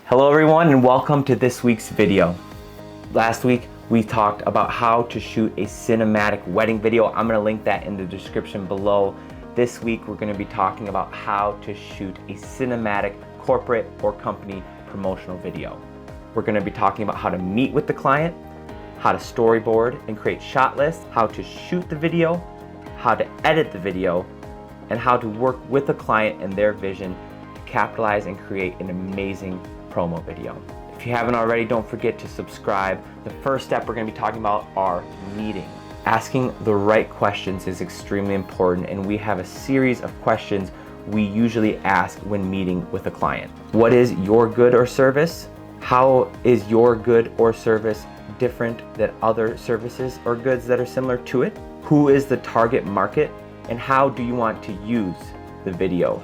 Hello everyone and welcome to this week's video. Last week we talked about how to shoot a cinematic wedding video. I'm going to link that in the description below. This week we're going to be talking about how to shoot a cinematic corporate or company promotional video. We're going to be talking about how to meet with the client, how to storyboard and create shot lists, how to shoot the video, how to edit the video, and how to work with the client and their vision to capitalize and create an amazing promo video. If you haven't already, don't forget to subscribe. The first step we're going to be talking about are meeting. Asking the right questions is extremely important, and we have a series of questions we usually ask when meeting with a client. What is your good or service? How is your good or service different than other services or goods that are similar to it? Who is the target market? And how do you want to use the video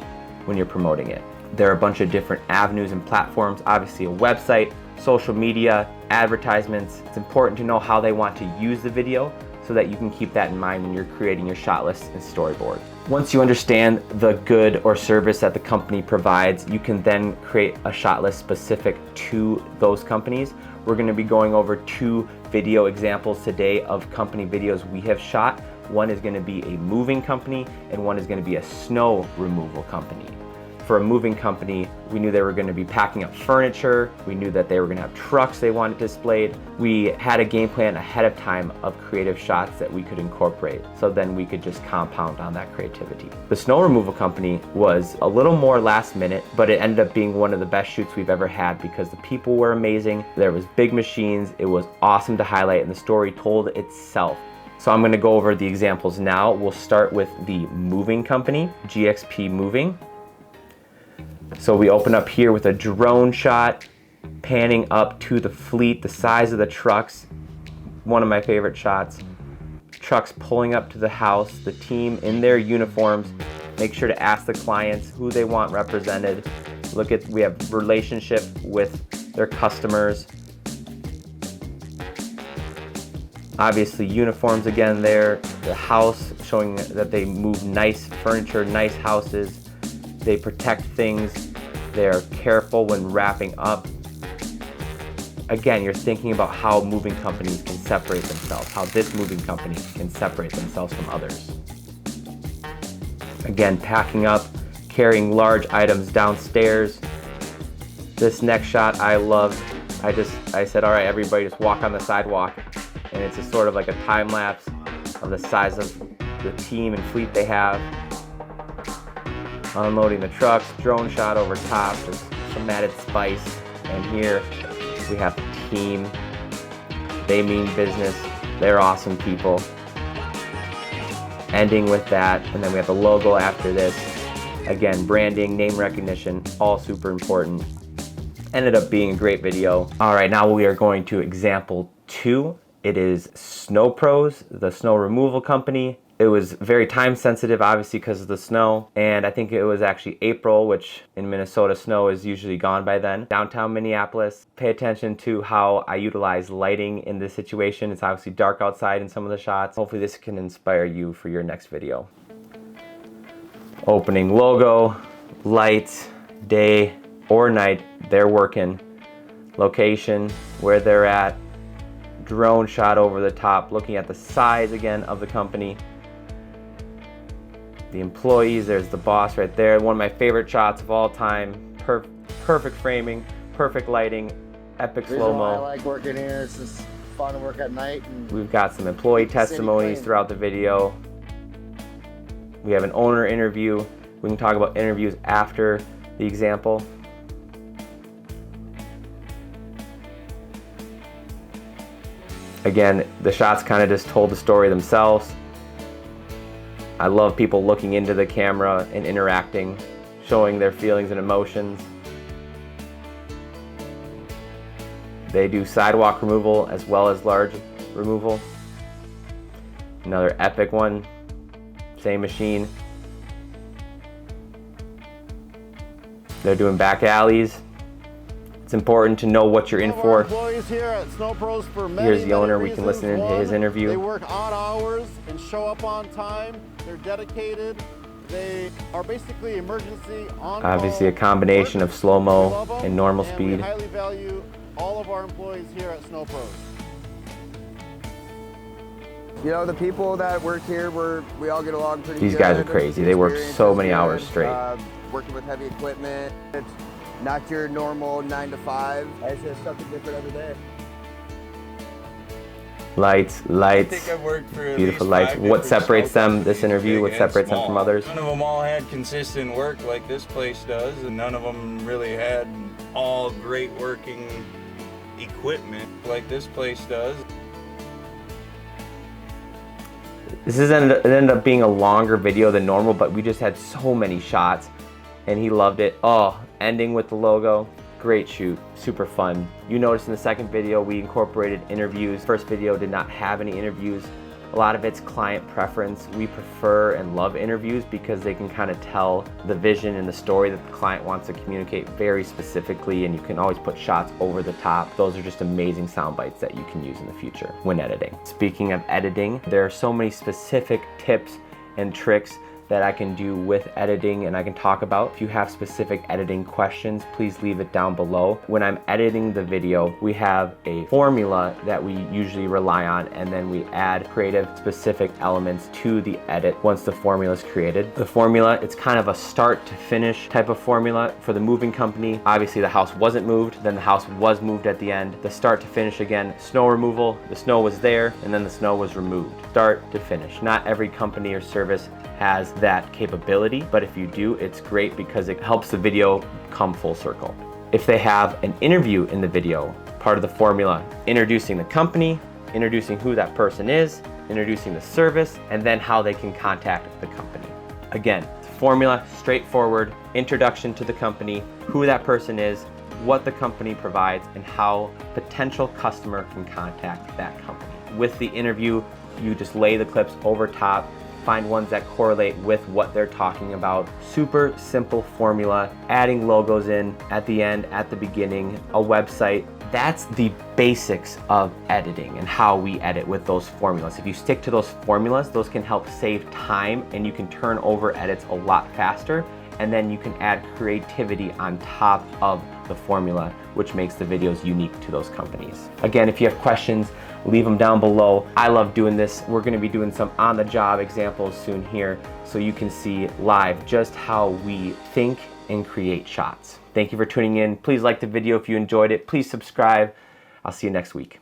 when you're promoting it? There are a bunch of different avenues and platforms, obviously a website, social media, advertisements. It's important to know how they want to use the video so that you can keep that in mind when you're creating your shot list and storyboard. Once you understand the good or service that the company provides, you can then create a shot list specific to those companies. We're going to be going over 2 video examples today of company videos we have shot. One is going to be a moving company and one is going to be a snow removal company. For a moving company, we knew they were going to be packing up furniture. We knew that they were going to have trucks they wanted displayed. We had a game plan ahead of time of creative shots that we could incorporate, so then we could just compound on that creativity. The snow removal company was a little more last minute, but it ended up being one of the best shoots we've ever had because the people were amazing. There was big machines. It was awesome to highlight, and the story told itself. So I'm going to go over the examples now. We'll start with the moving company, GXP Moving. So we open up here with a drone shot, panning up to the fleet, the size of the trucks. One of my favorite shots. Trucks pulling up to the house, the team in their uniforms. Make sure to ask the clients who they want represented. We have relationship with their customers. Obviously uniforms again there. The house showing that they move nice furniture, nice houses. They protect things. They're careful when wrapping up. Again, you're thinking about how moving companies can separate themselves, how this moving company can separate themselves from others. Again, packing up, carrying large items downstairs. This next shot I loved. I said, all right, everybody just walk on the sidewalk. And it's a sort of like a time lapse of the size of the team and fleet they have. Unloading the trucks, drone shot over top, just some added spice. And here we have the team. They mean business. They're awesome people. Ending with that, and then we have the logo after this. Again, branding, name recognition, all super important. Ended up being a great video. All right, now we are going to example 2. It is Snow Pros, the snow removal company. It was very time sensitive, obviously, because of the snow. And I think it was actually April, which in Minnesota, snow is usually gone by then. Downtown Minneapolis. Pay attention to how I utilize lighting in this situation. It's obviously dark outside in some of the shots. Hopefully this can inspire you for your next video. Opening logo, lights, day or night, they're working. Location, where they're at. Drone shot over the top, looking at the size again of the company. The employees, there's the boss right there. One of my favorite shots of all time. Perfect framing, perfect lighting, epic slow-mo. I like working here. It's just fun to work at night. And we've got some employee testimonies throughout the video. We have an owner interview. We can talk about interviews after the example. Again, the shots kind of just told the story themselves. I love people looking into the camera and interacting, showing their feelings and emotions. They do sidewalk removal as well as large removal. Another epic one, same machine. They're doing back alleys. It's important to know what you're in for. Employees here at Snow Pros for many, Here's the owner. many We can reasons. listen into his interview. They work odd hours and show up on time. They're dedicated. They are basically emergency on Obviously a combination of slow-mo and normal We speed. highly value all of our employees here at Snow Pros. You know, the people that work here, we all get along pretty good. These guys are crazy. They work so many hours straight. Working with heavy equipment. It's not your normal 9 to 5. It's just something different every day. Lights, I think I've worked for at beautiful least lights. 5 What different separates snow them, this companies, interview, big what and separates them small. from others? None of them all had consistent work like this place does, and none of them really had all great working equipment like this place does. It ended up being a longer video than normal, but we just had so many shots and he loved it. Oh, ending with the logo. Great shoot, super fun. You noticed in the second video we incorporated interviews. First video did not have any interviews. A lot of it's client preference. We prefer and love interviews because they can kind of tell the vision and the story that the client wants to communicate very specifically, and you can always put shots over the top. Those are just amazing sound bites that you can use in the future when editing. Speaking of editing, there are so many specific tips and tricks that I can do with editing and I can talk about. If you have specific editing questions, please leave it down below. When I'm editing the video, we have a formula that we usually rely on, and then we add creative specific elements to the edit once the formula is created. The formula, it's kind of a start to finish type of formula for the moving company. Obviously the house wasn't moved, then the house was moved at the end. The start to finish again, snow removal, the snow was there and then the snow was removed. Start to finish. Not every company or service has that capability, but if you do, it's great because it helps the video come full circle. If they have an interview in the video, part of the formula, introducing the company, introducing who that person is, introducing the service, and then how they can contact the company. Again, formula, straightforward, introduction to the company, who that person is, what the company provides, and how potential customer can contact that company. With the interview, you just lay the clips over top, find ones that correlate with what they're talking about. Super simple formula, adding logos in at the end, at the beginning, a website. That's the basics of editing and how we edit with those formulas. If you stick to those formulas, those can help save time and you can turn over edits a lot faster, and then you can add creativity on top of the formula, which makes the videos unique to those companies. Again, if you have questions, leave them down below. I love doing this. We're gonna be doing some on-the-job examples soon here so you can see live just how we think and create shots. Thank you for tuning in. Please like the video if you enjoyed it. Please subscribe. I'll see you next week.